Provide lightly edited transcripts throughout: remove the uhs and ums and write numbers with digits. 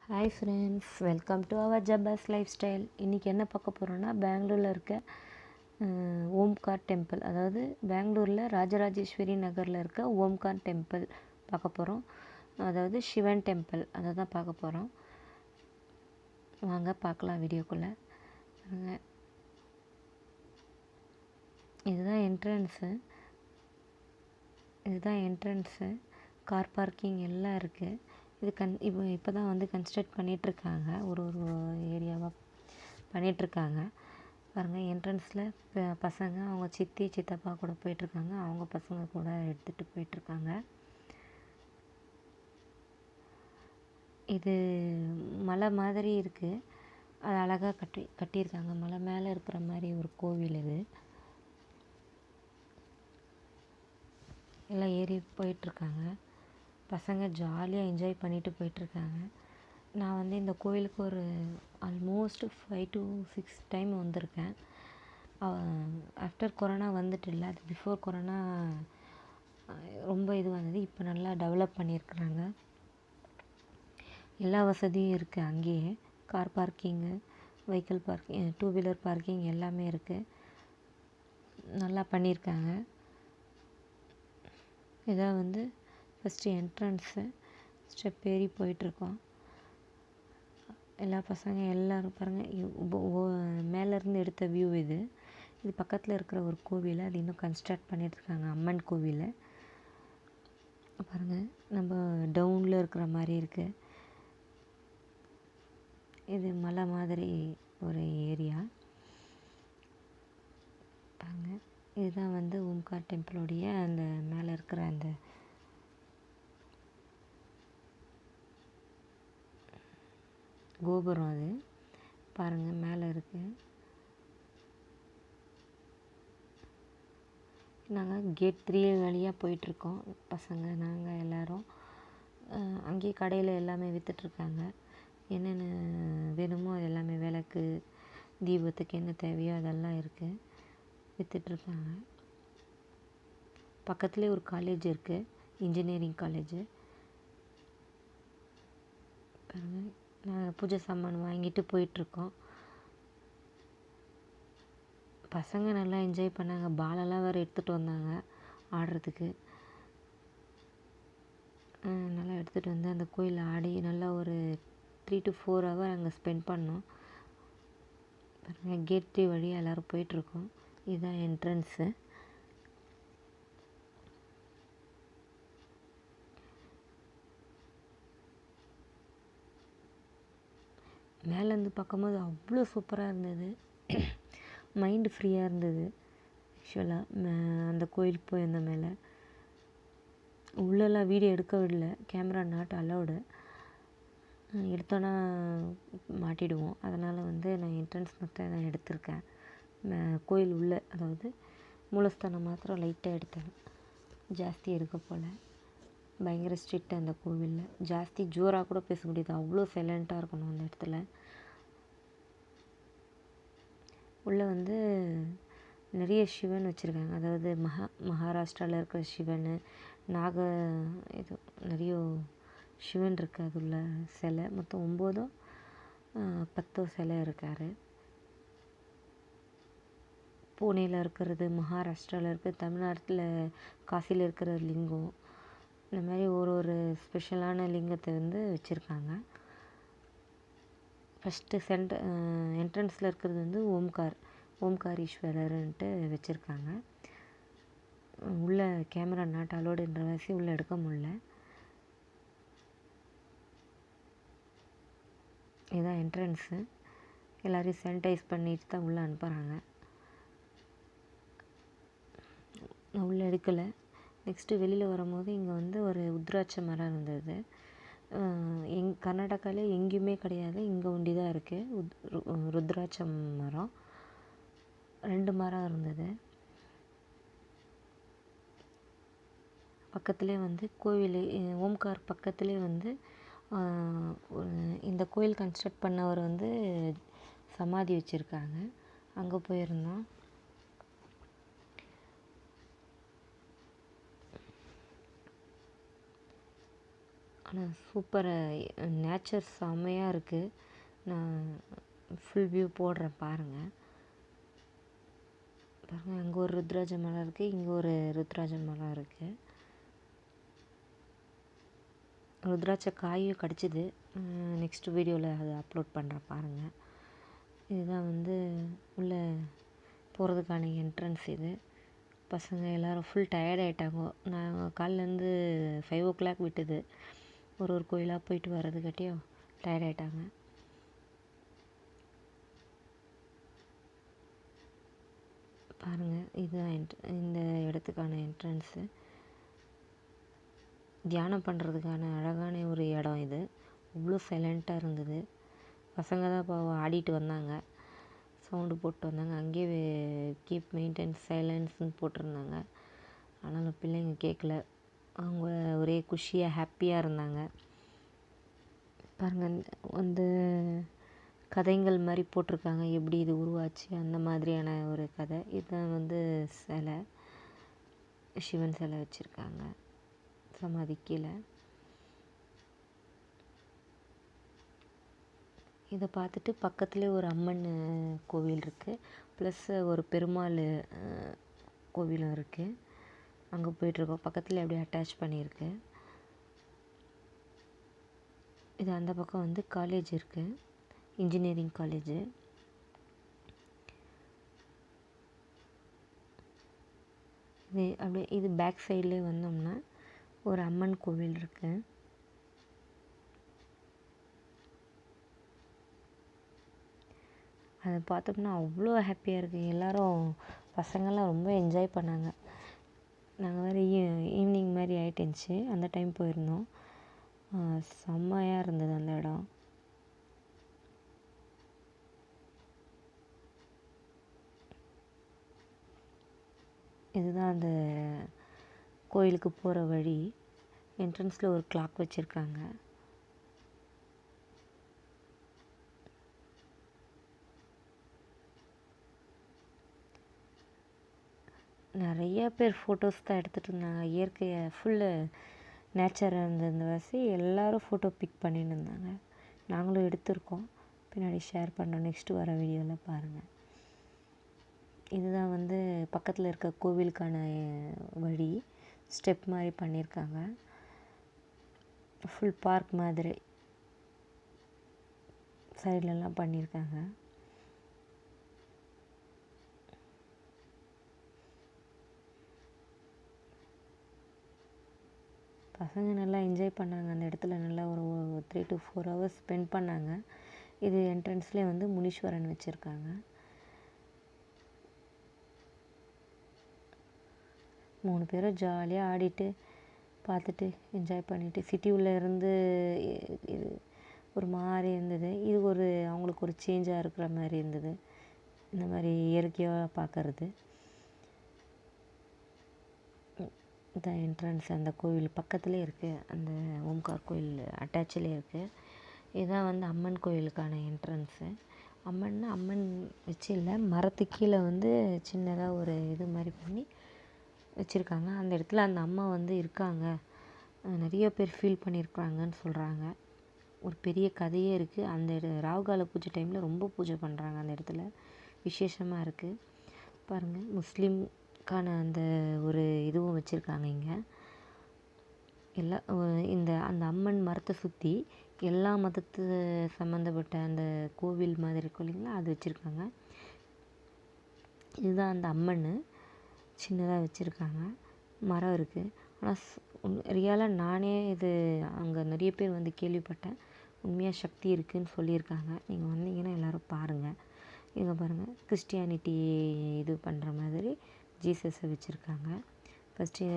Hi friends, welcome to our ஜப்பாஸ் lifestyle. இன்றைக்கி என்ன பார்க்க போகிறோன்னா, பெங்களூரில் இருக்க ஓம்கார் டெம்பிள், அதாவது பெங்களூரில் ராஜராஜேஸ்வரி நகரில் இருக்க ஓம்கார் டெம்பிள் பார்க்க போகிறோம். அதாவது சிவன் டெம்பிள், அதை தான் பார்க்க போகிறோம். வாங்க பார்க்கலாம் வீடியோக்குள்ளே. இதுதான் என்ட்ரன்ஸு. கார் பார்க்கிங் எல்லாம் இருக்குது. இது இப்போ தான் வந்து கன்ஸ்ட்ரக்ட் பண்ணிகிட்ருக்காங்க. ஒரு ஏரியாவாக பண்ணிகிட்ருக்காங்க. பாருங்கள், என்ட்ரன்ஸில் பசங்க அவங்க சித்தி சித்தப்பா கூட போயிட்டுருக்காங்க. அவங்க பசங்க கூட எடுத்துகிட்டு போயிட்டுருக்காங்க. இது மலை மாதிரி இருக்குது. அது அழகாக கட்டியிருக்காங்க. மலை மேலே இருக்கிற மாதிரி ஒரு கோவில் இது. எல்லாம் ஏறி போயிட்டுருக்காங்க. பசங்க ஜாலியாக என்ஜாய் பண்ணிவிட்டு போயிட்டுருக்காங்க. நான் வந்து இந்த கோயிலுக்கு ஒரு ஆல்மோஸ்ட் 5 to 6 டைம் வந்திருக்கேன். ஆஃப்டர் கொரோனா வந்துட்டு இல்லை, அது பிஃபோர் கொரோனா ரொம்ப இது வந்தது. இப்போ நல்லா டெவலப் பண்ணியிருக்கிறாங்க. எல்லா வசதியும் இருக்குது. அங்கேயே car parking, vehicle parking, 2 wheeler parking எல்லாமே இருக்குது. நல்லா பண்ணியிருக்காங்க. இதான் வந்து ஃபஸ்ட்டு என்ட்ரன்ஸு. ஸ்டெப் ஏறி போயிட்டுருக்கோம். எல்லா பசங்க எல்லோரும் பாருங்கள், மேலேருந்து எடுத்த வியூ இது. இது பக்கத்தில் இருக்கிற ஒரு கோவில், அது இன்னும் கன்ஸ்ட்ரக்ட் பண்ணிகிட்ருக்காங்க. அம்மன் கோவில் பாருங்கள், நம்ம டவுனில் இருக்கிற மாதிரி இருக்குது. இது மலை மாதிரி ஒரு ஏரியா பாருங்கள். இதுதான் வந்து ஓம்கார் டெம்பிளோடைய அந்த மேலே இருக்கிற அந்த கோபுரம். அது பாருங்கள், மேலே இருக்குது. நாங்கள் கேட் 3 வழியாக போயிட்டுருக்கோம். பசங்க நாங்கள் எல்லோரும் அங்கேயே கடையில் எல்லாமே விற்றுட்ருக்காங்க. என்னென்ன வேணுமோ அது எல்லாமே, விளக்கு, தீபத்துக்கு என்ன தேவையோ அதெல்லாம் இருக்குது, விற்றுட்ருக்காங்க. பக்கத்துலேயே ஒரு காலேஜ் இருக்குது, இன்ஜினியரிங் காலேஜு. பாருங்கள், நாங்கள் பூஜை சாமான் வாங்கிட்டு போயிட்டுருக்கோம். பசங்க நல்லா என்ஜாய் பண்ணாங்க. பாலெல்லாம் வேறு எடுத்துகிட்டு வந்தாங்க ஆடுறதுக்கு. நல்லா எடுத்துகிட்டு வந்து அந்த கோயிலில் ஆடி நல்லா ஒரு 3 to 4 hour அங்கே ஸ்பெண்ட் பண்ணோம். பாருங்கள், கேட் 3 வழியாக எல்லோரும் போயிட்டுருக்கோம். இதுதான் என்ட்ரன்ஸு. மேலேருந்து பார்க்கும்போது அவ்வளோ சூப்பராக இருந்தது. மைண்டு ஃப்ரீயாக இருந்தது. ஆக்சுவலாக அந்த கோயிலுக்கு போயிருந்த மேலே உள்ளெல்லாம் வீடியோ எடுக்க விடல. Camera not allowed. எடுத்தோன்னா மாட்டிடுவோம். அதனால் வந்து நான் என்ட்ரன்ஸ் மட்டும் தான் எடுத்திருக்கேன். கோயில் உள்ளே, அதாவது மூலஸ்தானம் மாத்திரம் லைட்டாக எடுத்தேன். ஜாஸ்தி எடுக்க போல். பயங்கர ஸ்ட்ரிக்ட் அந்த கோவிலில். ஜாஸ்தி ஜோராக கூட பேச முடியாது, அவ்வளோ சைலண்ட்டாக இருக்கணும் அந்த இடத்துல. உள்ளே வந்து நிறைய சிவன் வச்சுருக்காங்க. அதாவது மகாராஷ்டிராவில் இருக்கிற சிவன், இது நிறைய சிவன் இருக்குது. அது உள்ள சிலை மொத்தம் 9 10 சிலை இருக்கார். புனேயில் இருக்கிறது, மகாராஷ்டிராவில் இருக்கிறது, தமிழ்நாட்டில் காசியில் இருக்கிற லிங்கம், இந்த மாதிரி ஒரு ஸ்பெஷலான லிங்கத்தை வந்து வச்சுருக்காங்க. ஃபஸ்ட்டு என்ட்ரன்ஸில் இருக்கிறது வந்து ஓம்காரீஸ்வரர்ன்ட்டு வச்சுருக்காங்க. உள்ளே கேமரா நாட் அலோடுன்ற வாசி உள்ளே எடுக்க முடியல. இதுதான் என்ட்ரன்ஸு. எல்லோரையும் சானிடைஸ் பண்ணிட்டு தான் உள்ளே அனுப்புகிறாங்க. நான் உள்ளே எடுக்கலை. நெக்ஸ்ட்டு வெளியில் வரும்போது இங்கே வந்து ஒரு உத்ராட்ச மரம் இருந்தது. கர்நாடகாவிலே எங்கேயுமே கிடையாது, இங்கே ஒண்டி தான் இருக்குது ருத்ராட்ச மரம். 2 மரம் இருந்தது. பக்கத்துலேயே வந்து கோவில், ஓம்கார் பக்கத்துலேயே வந்து இந்த கோயில் கன்ஸ்ட்ரக்ட் பண்ணவர் வந்து சமாதி வச்சுருக்காங்க. அங்கே போயிருந்தோம். ஆனால் சூப்பராக நேச்சர் செம்மையாக இருக்குது. நான் ஃபுல் வியூ போடுறேன் பாருங்கள். அங்கே ஒரு ருத்ராஜ மரம் இருக்குது, இங்கே ஒரு ருத்ராஜ மரம் இருக்குது. ருத்ராட்ச காயும் கிடச்சிது. நெக்ஸ்ட் வீடியோவில் அதை அப்லோட் பண்ணுறேன் பாருங்கள். இதுதான் வந்து உள்ளே போகிறதுக்கான என்ட்ரன்ஸ். இது பசங்க எல்லோரும் ஃபுல் டயர்ட் ஆகிட்டாங்க. நான் காலையிலேருந்து 5 o'clock விட்டுது. ஒரு கோயிலாக போயிட்டு வர்றதுக்காட்டியும் டயர்ட் ஆகிட்டாங்க. பாருங்கள், இதுதான் இந்த இடத்துக்கான என்ட்ரன்ஸு. தியானம் பண்ணுறதுக்கான அழகான ஒரு இடம் இது. அவ்வளோ சைலண்ட்டாக இருந்தது. பசங்க தான் இப்போ ஆடிட்டு வந்தாங்க, சவுண்டு போட்டு வந்தாங்க. அங்கேயே கீப் மெயின்டைன் சைலன்ஸ்னு போட்டிருந்தாங்க. ஆனாலும் பிள்ளைங்க கேட்கல. அவங்க ஒரே குஷியாக ஹாப்பியாக இருந்தாங்க. பாருங்கள், வந்து கதைங்கள் மாதிரி போட்டிருக்காங்க, எப்படி இது உருவாச்சு அந்த மாதிரியான ஒரு கதை. இதுதான் வந்து சிலை, சிவன் சிலை வச்சுருக்காங்க சமாதி கீழே. இதை பார்த்துட்டு பக்கத்துலேயே ஒரு அம்மன் கோவில் இருக்குது, ப்ளஸ் ஒரு பெருமாள் கோவிலும் இருக்குது. அங்கே போயிட்டுருக்கோம். பக்கத்தில் அப்படியே அட்டாச் பண்ணியிருக்கு. இது அந்த பக்கம் வந்து காலேஜ் இருக்குது, இன்ஜினியரிங் காலேஜு. இது அப்படியே இது பேக் சைட்லேயே வந்தோம்னா ஒரு அம்மன் கோவில் இருக்குது. அதை பார்த்தோம்னா அவ்வளோ ஹாப்பியாக இருக்குது. எல்லோரும் பசங்கள்லாம் ரொம்ப என்ஜாய் பண்ணாங்க. நாங்கள் வேறு ஈவினிங் மாதிரி ஆகிட்டுருந்துச்சு, அந்த டைம் போயிருந்தோம். செம்மையாக இருந்தது அந்த இடம். இதுதான் அந்த கோயிலுக்கு போகிற வழி. என்ட்ரன்ஸில் ஒரு கிளாக் வச்சுருக்காங்க. நிறைய பேர் ஃபோட்டோஸ் தான் எடுத்துகிட்டு இருந்தாங்க. இயற்கையை ஃபுல்லு நேச்சர் இருந்த வாசி எல்லோரும் ஃபோட்டோ பிக் பண்ணிட்டு இருந்தாங்க. நாங்களும் எடுத்திருக்கோம், பின்னாடி ஷேர் பண்ணுறோம் நெக்ஸ்ட்டு வர வீடியோவில் பாருங்கள். இதுதான் வந்து பக்கத்தில் இருக்க கோவிலுக்கான வழி. ஸ்டெப் மாதிரி பண்ணியிருக்காங்க, ஃபுல் பார்க் மாதிரி சைட்லலாம் பண்ணியிருக்காங்க. பசங்க நல்லா என்ஜாய் பண்ணாங்க. அந்த இடத்துல நல்லா ஒரு 3 to 4 hours ஸ்பெண்ட் பண்ணாங்க. இது என்ட்ரன்ஸ்லேயே வந்து முனீஸ்வரன் வச்சுருக்காங்க. 3 பேரும் ஜாலியாக ஆடிட்டு பார்த்துட்டு என்ஜாய் பண்ணிவிட்டு சிட்டி உள்ளே இருந்து இது ஒரு மாதிரி இருந்தது. இது ஒரு அவங்களுக்கு ஒரு சேஞ்சாக இருக்கிற மாதிரி இருந்தது, இந்த மாதிரி இயற்கையாக பார்க்கறது. இந்த என்ட்ரன்ஸ் அந்த கோவில் பக்கத்துலேயே இருக்குது, அந்த ஓம்கார் கோயில் அட்டாச்சிலே இருக்குது. இதுதான் வந்து அம்மன் கோயிலுக்கான என்ட்ரன்ஸு. அம்மன் வச்சு இல்லை, மரத்துக்கு கீழே வந்து சின்னதாக ஒரு இது மாதிரி பண்ணி வச்சுருக்காங்க. அந்த இடத்துல அந்த அம்மா வந்து இருக்காங்க, நிறைய பேர் ஃபீல் பண்ணியிருக்காங்கன்னு சொல்கிறாங்க. ஒரு பெரிய கதையே இருக்குது. அந்த ராகுகால பூஜை டைமில் ரொம்ப பூஜை பண்ணுறாங்க அந்த இடத்துல, விசேஷமாக இருக்குது. பாருங்கள், முஸ்லீம்கான அந்த ஒரு இதுவும் வச்சுருக்காங்க இங்கே. அந்த அம்மன் மரத்தை சுற்றி எல்லா மதத்து சம்மந்தப்பட்ட அந்த கோவில் மாதிரி இருக்கும் இல்லைங்களா, அது வச்சுருக்காங்க. இதுதான் அந்த அம்மன் சின்னதாக வச்சுருக்காங்க. மரம் இருக்குது. ஆனால் ரியலாக நானே இது அங்கே நிறைய பேர் வந்து கேள்விப்பட்டேன், உண்மையாக சக்தி இருக்குதுன்னு சொல்லியிருக்காங்க. நீங்கள் வந்தீங்கன்னா எல்லோரும் பாருங்கள். இங்கே பாருங்கள், கிறிஸ்டியானிட்டி இது பண்ணுற மாதிரி ஜீசஸை வச்சுருக்காங்க. ஃபஸ்ட்டு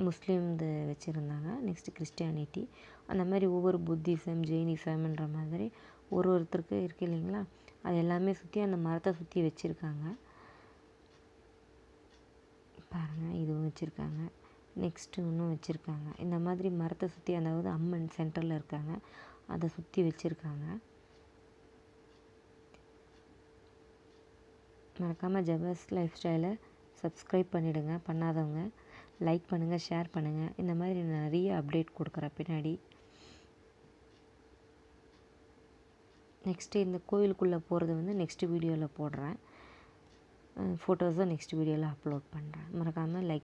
முஸ்லீம் இது வச்சுருந்தாங்க, நெக்ஸ்ட்டு கிறிஸ்டியானிட்டி, அந்த மாதிரி ஒவ்வொரு புத்திசம் ஜெயினிசம்ன்ற மாதிரி ஒருத்தருக்கு இருக்குது இல்லைங்களா, அது எல்லாமே சுற்றி அந்த மரத்தை சுற்றி வச்சுருக்காங்க. பாருங்கள், இதுவும் வச்சுருக்காங்க. நெக்ஸ்ட்டு இன்னும் வச்சுருக்காங்க. இந்த மாதிரி மரத்தை சுற்றி, அதாவது அம்மன் சென்டரில் இருக்காங்க, அதை சுற்றி வச்சுருக்காங்க. மறக்காமல் ஜபஸ் லைஃப் ஸ்டைலை சப்ஸ்கிரைப் பண்ணிவிடுங்க, பண்ணாதவங்க லைக் பண்ணுங்கள், ஷேர் பண்ணுங்கள். இந்த மாதிரி நிறைய அப்டேட் கொடுக்குறேன் பின்னாடி. நெக்ஸ்ட்டு இந்த கோயிலுக்குள்ளே போகிறது வந்து நெக்ஸ்ட்டு வீடியோவில் போடுறேன். ஃபோட்டோஸும் நெக்ஸ்ட் வீடியோவில் அப்லோட் பண்ணுறேன். மறக்காமல் லைக்